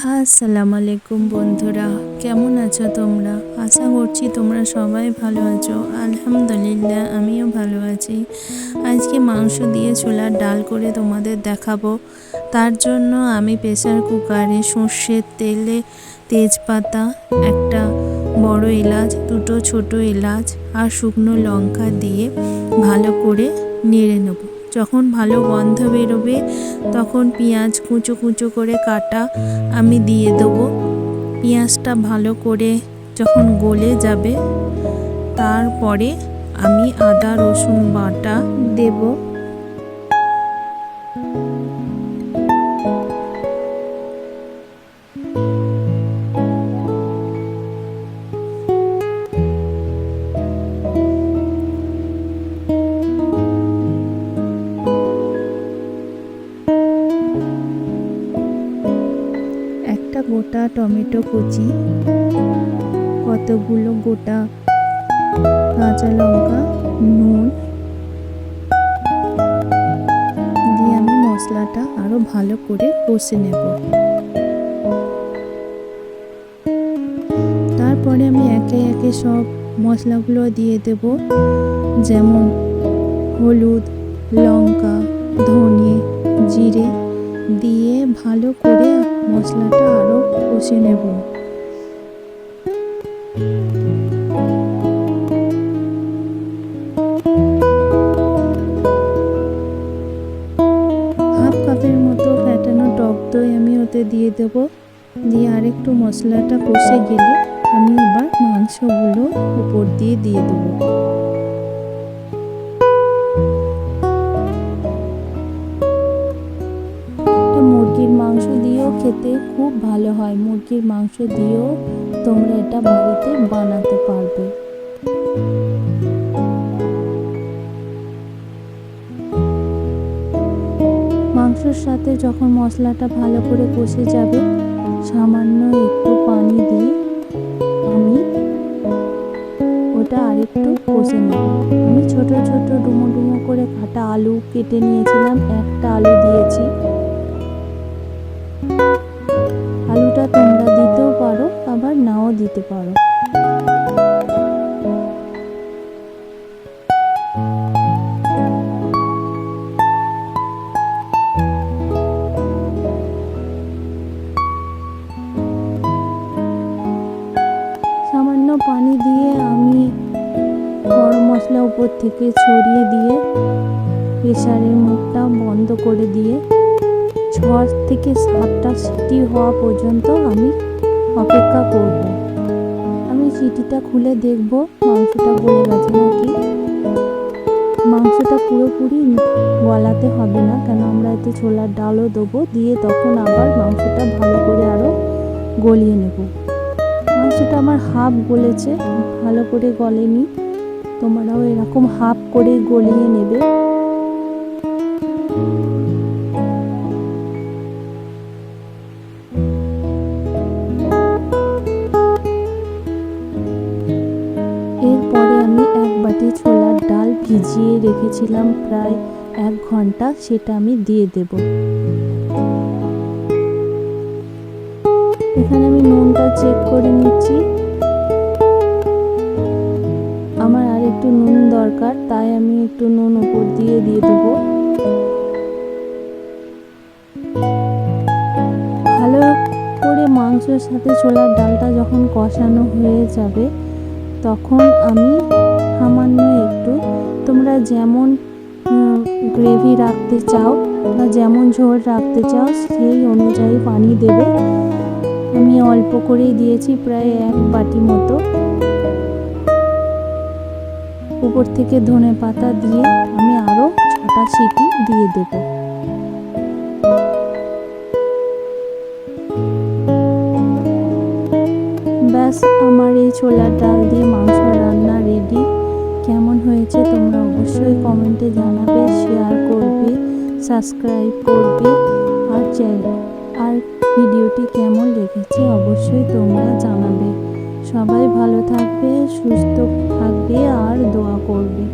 আসসালামু আলাইকুম বন্ধুরা, কেমন আছো তোমরা? আশা করছি তোমরা সবাই ভালো আছো। আলহামদুলিল্লাহ, আমিও ভালো আছি। আজকে মাংস দিয়ে ছোলার ডাল করে তোমাদের দেখাবো। তার জন্য আমি প্রেসার কুকারে সর্ষের তেলে তেজপাতা, একটা বড় এলাচ, দুটো ছোট এলাচ আর শুকনো লঙ্কা দিয়ে ভালো করে নেড়ে নেব। যখন ভালো গন্ধ বেরোবে তখন পেঁয়াজ কুচো কুচো করে কাটা আমি দিয়ে দেবো। পেঁয়াজটা ভালো করে যখন গলে যাবে তারপরে আমি আদা রসুন বাটা দেব। একটা গোটা টমেটো কুচি, কতগুলো গোটা কাঁচা লঙ্কা, নুন দিয়ে আমি মশলাটা আরো ভালো করে কষে নেব। তারপরে আমি একে একে সব মশলাগুলো দিয়ে দেব, যেমন হলুদ, লঙ্কা, ধনে, জিরে দিয়ে ভালো করে মশলাটা আরো কষে নেব। হাফ কাপের মতো ফ্যাটানো টক দই আমি ওতে দিয়ে দেব। দিয়ে আরেকটু মশলাটা কষে গেলে আমি এবার মাংসগুলো উপর দিয়ে দেবো। মুরগির মাংস দিয়েও খেতে খুব ভালো হয়। মুরগির মাংস দিয়েও তোমরা এটা বাড়িতে বানাতে পারবে। মাংসের সাথে যখন মশলাটা ভালো করে কষে যাবে, সামান্য একটু পানি দিয়ে আমি ওটা আরেকটু কষে নেব। আমি ছোট ছোট ডুমো ডুমো করে কাটা আলু কেটে নিয়েছিলাম, একটা আলু দিয়েছি। আলুটা তোমরা দিতেও পারো, আবার নাও দিতে পারো। সামান্য পানি দিয়ে আমি গরম মশলা উপর থেকে ছড়িয়ে দিয়ে প্রেসারের মুখটা বন্ধ করে দিয়ে 6 থেকে 7টা সিটি হওয়া পর্যন্ত আমি অপেক্ষা করব। আমি সিটিটা খুলে দেখব মাংসটা গলে গেছে নাকি। মাংসটা পুরোপুরি গলাতে হবে না, কেন আমরা এতে ছোলার ডালও দেবো। দিয়ে তখন আবার মাংসটা ভালো করে আরও গলিয়ে নেব। মাংসটা আমার হাফ গলেছে, ভালো করে গলেনি। তোমরাও এরকম হাফ করে গলিয়ে নেবে। এরপরে আমি 1 বাটি ছোলার ডাল ভিজিয়ে রেখেছিলাম প্রায় 1 ঘন্টা, সেটা আমি দিয়ে দেব। এখানে আমি নুনটা চেক করে নিচ্ছি। আমার আর একটু নুন দরকার, তাই আমি একটু নুন উপর দিয়ে দেব। ভালো করে মাংসের সাথে ছোলার ডালটা যখন কষানো হয়ে যাবে তখন আমি সামান্য একটু, তোমরা যেমন গ্রেভি রাখতে চাও বা যেমন ঝোল রাখতে চাও সেই অনুযায়ী পানি দেবে। আমি অল্প করেই দিয়েছি, প্রায় 1 বাটি মতো। উপর থেকে ধনে পাতা দিয়ে আমি আরও 6টা সিটি দিয়ে দেব। ব্যাস, আমার এই ছোলার ডাল দিয়ে মাংস রান্না রেডি। কেমন হয়েছে তোমরা অবশ্যই কমেন্টে জানাবে, শেয়ার করবে, সাবস্ক্রাইব করবে। আর ভিডিওটি কেমন লেগেছে অবশ্যই তোমরা জানাবে। সবাই ভালো থাকবে, সুস্থ থাকবে আর দোয়া করবে।